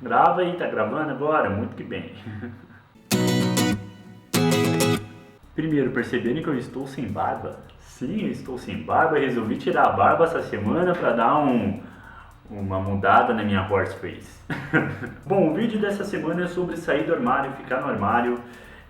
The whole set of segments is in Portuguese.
Grava aí, tá gravando agora? Muito que bem. Primeiro, perceberem que eu estou sem barba? Sim, eu estou sem barba e resolvi tirar a barba essa semana para dar uma mudada na minha horseface. Bom, o vídeo dessa semana é sobre sair do armário, ficar no armário.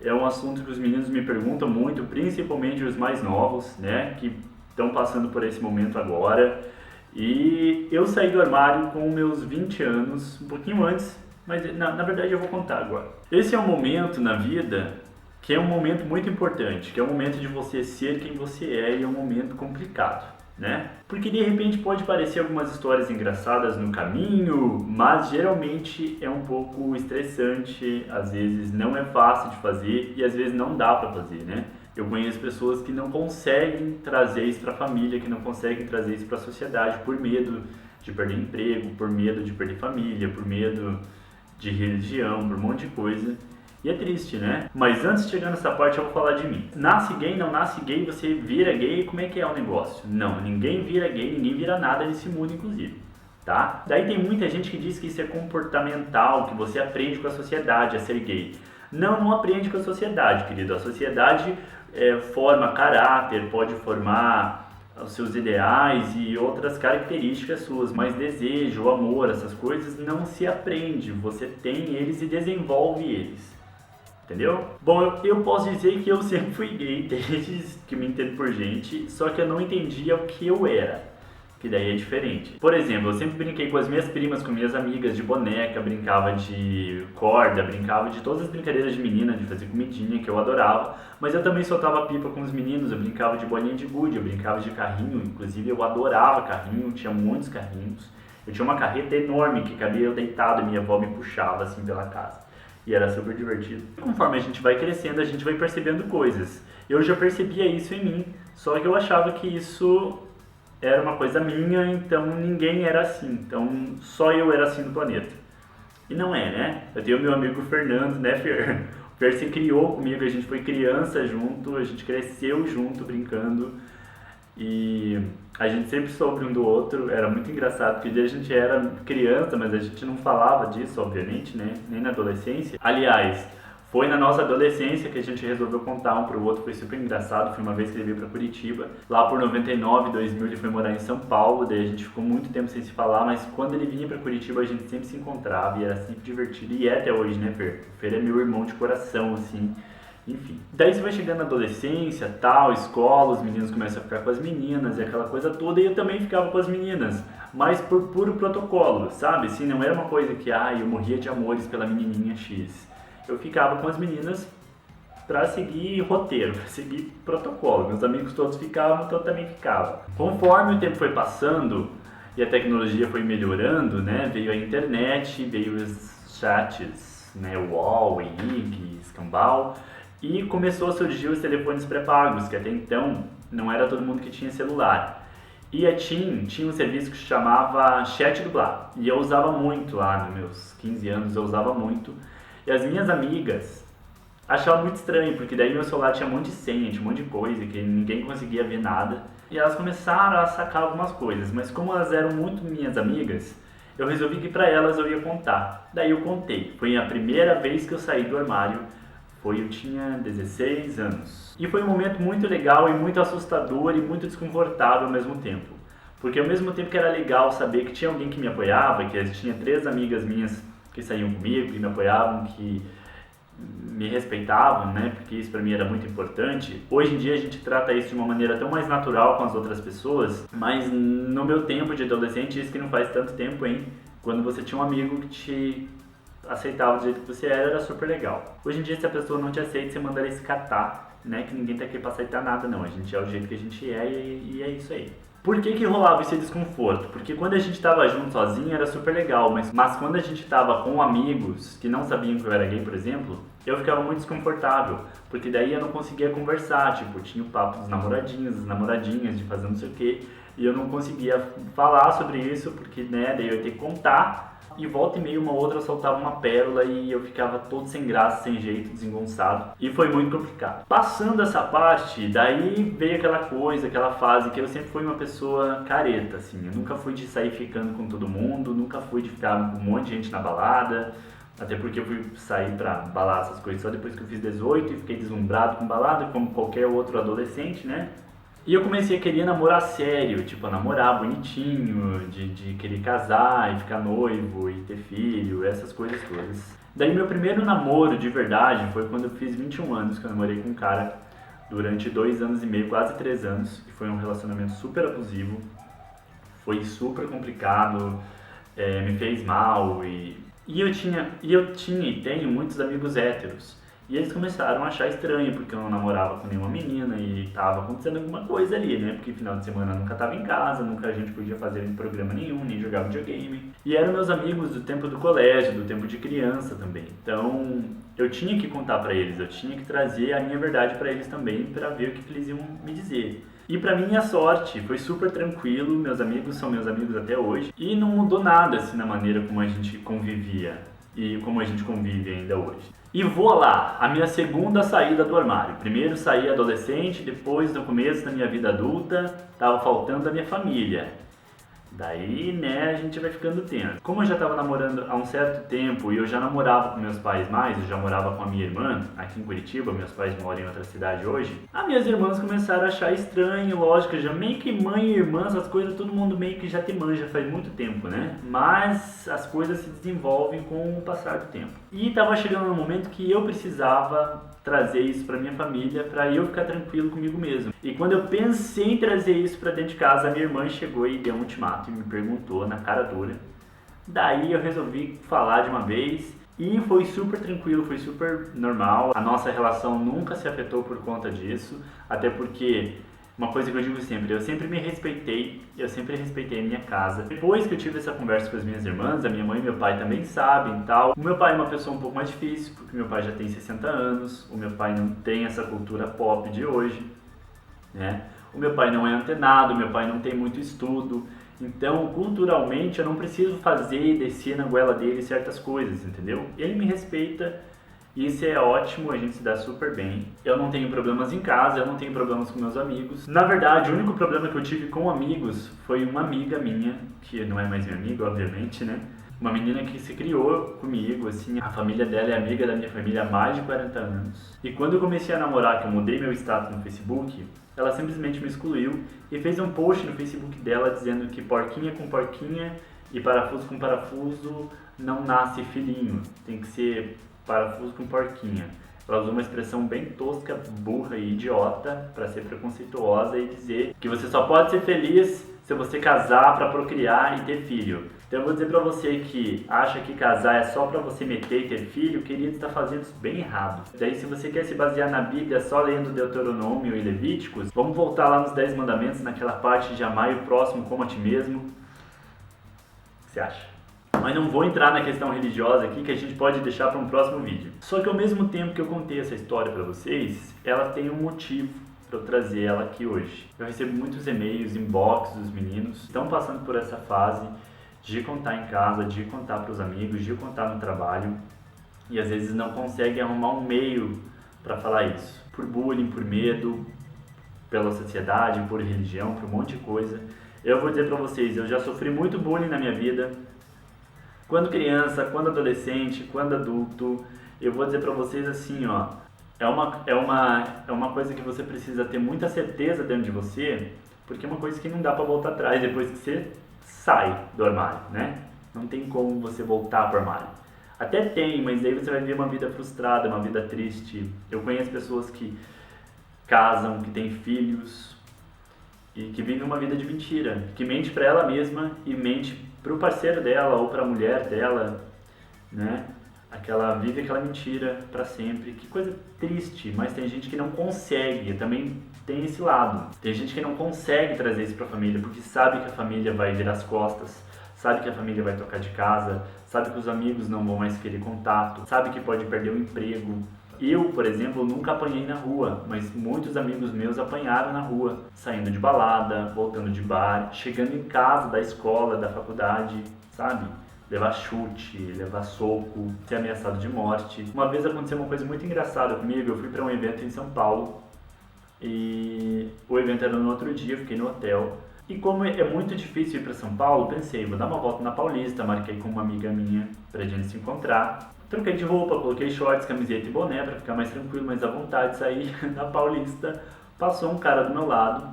É um assunto que os meninos me perguntam muito, principalmente os mais novos, né, que estão passando por esse momento agora. E eu saí do armário com meus 20 anos, um pouquinho antes, mas na verdade eu vou contar agora. Esse é um momento na vida que é um momento muito importante, que é o momento de você ser quem você é e é um momento complicado, né? Porque de repente pode parecer algumas histórias engraçadas no caminho, mas geralmente é um pouco estressante, às vezes não é fácil de fazer e às vezes não dá pra fazer, né? Eu conheço pessoas que não conseguem trazer isso para a família, que não conseguem trazer isso para a sociedade por medo de perder emprego, por medo de perder família, por medo de religião, por um monte de coisa. E é triste, né? Mas antes de chegar nessa parte eu vou falar de mim. Nasce gay, não nasce gay, você vira gay, como é que é o negócio? Não, ninguém vira gay, ninguém vira nada nesse mundo, inclusive. Tá? Daí tem muita gente que diz que isso é comportamental, que você aprende com a sociedade a ser gay. Não aprende com a sociedade, querido. A sociedade forma caráter, pode formar os seus ideais e outras características suas, mas desejo, amor, essas coisas não se aprende, você tem eles e desenvolve eles, entendeu? Bom, eu posso dizer que eu sempre fui gay desde que me entendo por gente, só que eu não entendia o que eu era, que daí é diferente. Por exemplo, eu sempre brinquei com as minhas primas, com minhas amigas de boneca, brincava de corda, brincava de todas as brincadeiras de menina, de fazer comidinha, que eu adorava. Mas eu também soltava pipa com os meninos, eu brincava de bolinha de gude, eu brincava de carrinho, inclusive eu adorava carrinho, tinha muitos carrinhos. Eu tinha uma carreta enorme que cabia eu deitado e minha avó me puxava assim pela casa. E era super divertido. Conforme a gente vai crescendo, a gente vai percebendo coisas. Eu já percebia isso em mim, só que eu achava que isso era uma coisa minha, então ninguém era assim, então só eu era assim no planeta. E não é, né? Eu tenho meu amigo Fernando, né, Fer? O Fer se criou comigo, a gente foi criança junto, a gente cresceu junto brincando e a gente sempre soube um do outro, era muito engraçado, porque a gente era criança, mas a gente não falava disso, obviamente, né? Nem na adolescência. Aliás, foi na nossa adolescência que a gente resolveu contar um pro outro, foi super engraçado, foi uma vez que ele veio pra Curitiba. Lá por 99, 2000 ele foi morar em São Paulo, daí a gente ficou muito tempo sem se falar, mas quando ele vinha pra Curitiba a gente sempre se encontrava e era sempre divertido, e é até hoje, né, Fer? O Fer é meu irmão de coração, assim, enfim. Daí você vai chegando na adolescência, tal, escola, os meninos começam a ficar com as meninas e aquela coisa toda, e eu também ficava com as meninas, mas por puro protocolo, sabe? Assim, não era uma coisa que, eu morria de amores pela menininha X. Eu ficava com as meninas para seguir roteiro, para seguir protocolo. Meus amigos todos ficavam, então eu também ficava. Conforme o tempo foi passando e a tecnologia foi melhorando, né, veio a internet, veio os chats, né, UOL, Henrique, Escambau, e começou a surgir os telefones pré-pagos, que até então não era todo mundo que tinha celular. E a TIM tinha um serviço que se chamava Chat Dublado, e eu usava muito lá nos meus 15 anos, eu usava muito. E as minhas amigas achavam muito estranho, porque daí meu celular tinha um monte de senha, tinha um monte de coisa, que ninguém conseguia ver nada. E elas começaram a sacar algumas coisas, mas como elas eram muito minhas amigas, eu resolvi que pra elas eu ia contar. Daí eu contei. Foi a primeira vez que eu saí do armário, eu tinha 16 anos. E foi um momento muito legal e muito assustador e muito desconfortável ao mesmo tempo. Porque ao mesmo tempo que era legal saber que tinha alguém que me apoiava, que tinha 3 amigas minhas que saíam comigo, que me apoiavam, que me respeitavam, né? Porque isso pra mim era muito importante. Hoje em dia a gente trata isso de uma maneira tão mais natural com as outras pessoas, mas no meu tempo de adolescente, isso que não faz tanto tempo, hein? Quando você tinha um amigo que te aceitava do jeito que você era super legal. Hoje em dia, se a pessoa não te aceita, você manda ela escatar, né? Que ninguém tá aqui pra aceitar nada, não. A gente é o jeito que a gente é e é isso aí. Por que rolava esse desconforto? Porque quando a gente estava junto sozinho era super legal, mas quando a gente estava com amigos que não sabiam que eu era gay, por exemplo, eu ficava muito desconfortável, porque daí eu não conseguia conversar, tipo, tinha o papo dos namoradinhos, das namoradinhas, de fazer não sei o quê, e eu não conseguia falar sobre isso, porque, né, daí eu ia ter que contar e volta e meia uma outra soltava uma pérola e eu ficava todo sem graça, sem jeito, desengonçado. E foi muito complicado. Passando essa parte, daí veio aquela coisa, aquela fase que eu sempre fui uma pessoa careta, assim. Eu nunca fui de sair ficando com todo mundo, nunca fui de ficar com um monte de gente na balada. Até porque eu fui sair pra balada, essas coisas, só depois que eu fiz 18 e fiquei deslumbrado com balada, como qualquer outro adolescente, né? E eu comecei a querer namorar sério, tipo, namorar bonitinho, de querer casar e ficar noivo e ter filho, essas coisas todas. Daí meu primeiro namoro de verdade foi quando eu fiz 21 anos, que eu namorei com um cara durante 2 anos e meio, quase 3 anos, e foi um relacionamento super abusivo, foi super complicado, me fez mal e eu tinha e tenho muitos amigos héteros. E eles começaram a achar estranho, porque eu não namorava com nenhuma menina e tava acontecendo alguma coisa ali, né? Porque final de semana eu nunca tava em casa, nunca a gente podia fazer programa nenhum, nem jogar videogame. E eram meus amigos do tempo do colégio, do tempo de criança também. Então eu tinha que contar pra eles, eu tinha que trazer a minha verdade pra eles também, pra ver o que eles iam me dizer. E pra minha sorte, foi super tranquilo, meus amigos são meus amigos até hoje. E não mudou nada, assim, na maneira como a gente convivia e como a gente convive ainda hoje. E vou lá, a minha segunda saída do armário. Primeiro saí adolescente, depois no começo da minha vida adulta, tava faltando a minha família. Daí, né, a gente vai ficando tenso. Como eu já estava namorando há um certo tempo e eu já namorava com meus pais mais, eu já morava com a minha irmã aqui em Curitiba, meus pais moram em outra cidade hoje, as minhas irmãs começaram a achar estranho, lógico, já meio que mãe e irmã, essas coisas todo mundo meio que já te manja faz muito tempo, né? Mas as coisas se desenvolvem com o passar do tempo. E estava chegando um momento que eu precisava trazer isso para minha família, para eu ficar tranquilo comigo mesmo. E quando eu pensei em trazer isso para dentro de casa, a minha irmã chegou e deu um ultimato e me perguntou na cara dura. Daí eu resolvi falar de uma vez e foi super tranquilo, foi super normal. A nossa relação nunca se afetou por conta disso, até porque uma coisa que eu digo sempre, eu sempre me respeitei, eu sempre respeitei a minha casa. Depois que eu tive essa conversa com as minhas irmãs, a minha mãe e meu pai também sabem e tal. O meu pai é uma pessoa um pouco mais difícil, porque meu pai já tem 60 anos, o meu pai não tem essa cultura pop de hoje, né? O meu pai não é antenado, o meu pai não tem muito estudo, então culturalmente eu não preciso fazer e descer na goela dele certas coisas, entendeu? Ele me respeita. Isso é ótimo, a gente se dá super bem. Eu não tenho problemas em casa, eu não tenho problemas com meus amigos. Na verdade, o único problema que eu tive com amigos foi uma amiga minha, que não é mais minha amiga, obviamente, né? Uma menina que se criou comigo, assim, a família dela é amiga da minha família há mais de 40 anos. E quando eu comecei a namorar, que eu mudei meu status no Facebook, ela simplesmente me excluiu e fez um post no Facebook dela dizendo que porquinha com porquinha e parafuso com parafuso não nasce filhinho, tem que ser parafuso com porquinha. Ela usou uma expressão bem tosca, burra e idiota para ser preconceituosa e dizer que você só pode ser feliz se você casar para procriar e ter filho. Então eu vou dizer para você que acha que casar é só para você meter e ter filho, querido, está fazendo isso bem errado. Daí se você quer se basear na Bíblia só lendo Deuteronômio e Levíticos, vamos voltar lá nos 10 mandamentos, naquela parte de amar o próximo como a ti mesmo. O que você acha? Mas não vou entrar na questão religiosa aqui, que a gente pode deixar para um próximo vídeo. Só que ao mesmo tempo que eu contei essa história para vocês, ela tem um motivo para eu trazer ela aqui hoje. Eu recebo muitos e-mails, inbox dos meninos que estão passando por essa fase de contar em casa, de contar para os amigos, de contar no trabalho e às vezes não conseguem arrumar um meio para falar isso. Por bullying, por medo, pela sociedade, por religião, por um monte de coisa. Eu vou dizer para vocês, eu já sofri muito bullying na minha vida. Quando criança, quando adolescente, quando adulto, eu vou dizer pra vocês assim, ó, é uma coisa que você precisa ter muita certeza dentro de você, porque é uma coisa que não dá pra voltar atrás depois que você sai do armário, né? Não tem como você voltar pro armário. Até tem, mas aí você vai ver uma vida frustrada, uma vida triste. Eu conheço pessoas que casam, que têm filhos e que vivem uma vida de mentira, que mente pra ela mesma e mente para o parceiro dela ou para a mulher dela, né? Vive aquela mentira para sempre. Que coisa triste, mas tem gente que não consegue, também tem esse lado. Tem gente que não consegue trazer isso para a família, porque sabe que a família vai virar as costas, sabe que a família vai trocar de casa, sabe que os amigos não vão mais querer contato, sabe que pode perder o emprego. Eu, por exemplo, nunca apanhei na rua, mas muitos amigos meus apanharam na rua, saindo de balada, voltando de bar, chegando em casa da escola, da faculdade, sabe? levar chute, levar soco, ser ameaçado de morte. Uma vez aconteceu uma coisa muito engraçada comigo, eu fui para um evento em São Paulo e o evento era no outro dia, eu fiquei no hotel. E como é muito difícil ir para São Paulo, pensei, vou dar uma volta na Paulista, marquei com uma amiga minha pra gente se encontrar. Troquei de roupa, coloquei shorts, camiseta e boné pra ficar mais tranquilo, mais à vontade, saí na Paulista. Passou um cara do meu lado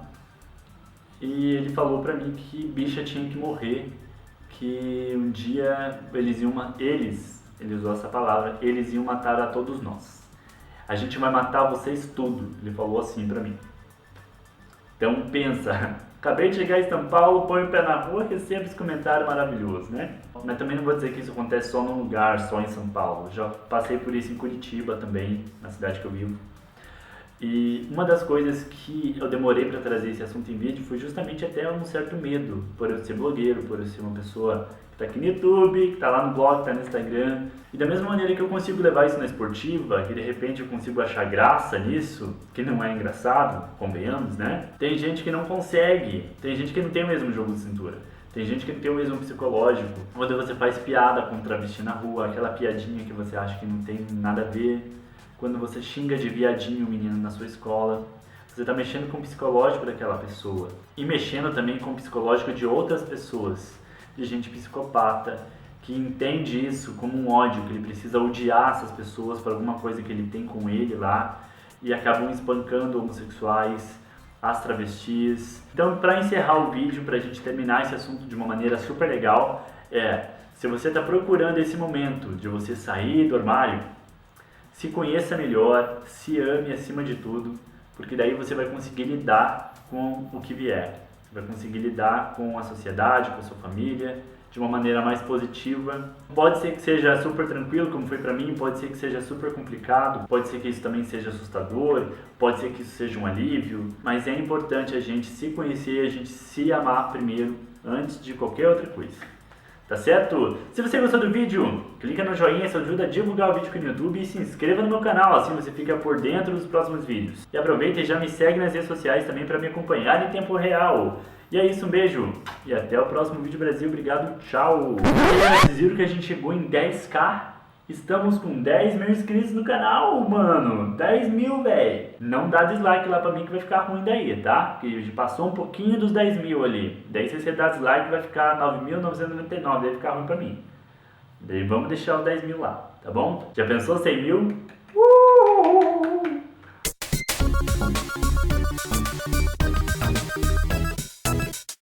e ele falou pra mim que bicha tinha que morrer, que um dia ele usou essa palavra, eles iam matar a todos nós. A gente vai matar vocês tudo, ele falou assim pra mim. Então pensa, acabei de chegar em São Paulo, põe o pé na rua e recebo esse comentário maravilhoso, né? Mas também não vou dizer que isso acontece só num lugar, só em São Paulo. Já passei por isso em Curitiba também, na cidade que eu vivo. E uma das coisas que eu demorei para trazer esse assunto em vídeo foi justamente até um certo medo, por eu ser blogueiro, por eu ser uma pessoa que está aqui no YouTube, que está lá no blog, que está no Instagram. E da mesma maneira que eu consigo levar isso na esportiva, que de repente eu consigo achar graça nisso, que não é engraçado, convenhamos, né? Tem gente que não consegue, tem gente que não tem o mesmo jogo de cintura. Tem gente que não tem o mesmo psicológico. Quando você faz piada com um travesti na rua, aquela piadinha que você acha que não tem nada a ver. Quando você xinga de viadinho o menino na sua escola, você está mexendo com o psicológico daquela pessoa. E mexendo também com o psicológico de outras pessoas, de gente psicopata, que entende isso como um ódio, que ele precisa odiar essas pessoas por alguma coisa que ele tem com ele lá, e acabam espancando homossexuais, as travestis. Então, para encerrar o vídeo, para a gente terminar esse assunto de uma maneira super legal, se você está procurando esse momento de você sair do armário, se conheça melhor, se ame acima de tudo, porque daí você vai conseguir lidar com o que vier. Você vai conseguir lidar com a sociedade, com a sua família, de uma maneira mais positiva. Pode ser que seja super tranquilo, como foi pra mim, pode ser que seja super complicado, pode ser que isso também seja assustador, pode ser que isso seja um alívio, mas é importante a gente se conhecer, a gente se amar primeiro, antes de qualquer outra coisa. Tá certo? Se você gostou do vídeo, clica no joinha, isso ajuda a divulgar o vídeo aqui no YouTube e se inscreva no meu canal, assim você fica por dentro dos próximos vídeos. E aproveita e já me segue nas redes sociais também para me acompanhar em tempo real. E é isso, um beijo e até o próximo vídeo, Brasil. Obrigado, tchau! Vocês viram que a gente chegou em 10k? Estamos com 10 mil inscritos no canal, mano! 10 mil, velho! Não dá dislike lá pra mim que vai ficar ruim daí, tá? Porque passou um pouquinho dos 10 mil ali. Daí se você dá dislike vai ficar 9.999, vai ficar ruim pra mim. Daí vamos deixar os 10 mil lá, tá bom? Já pensou 100 mil?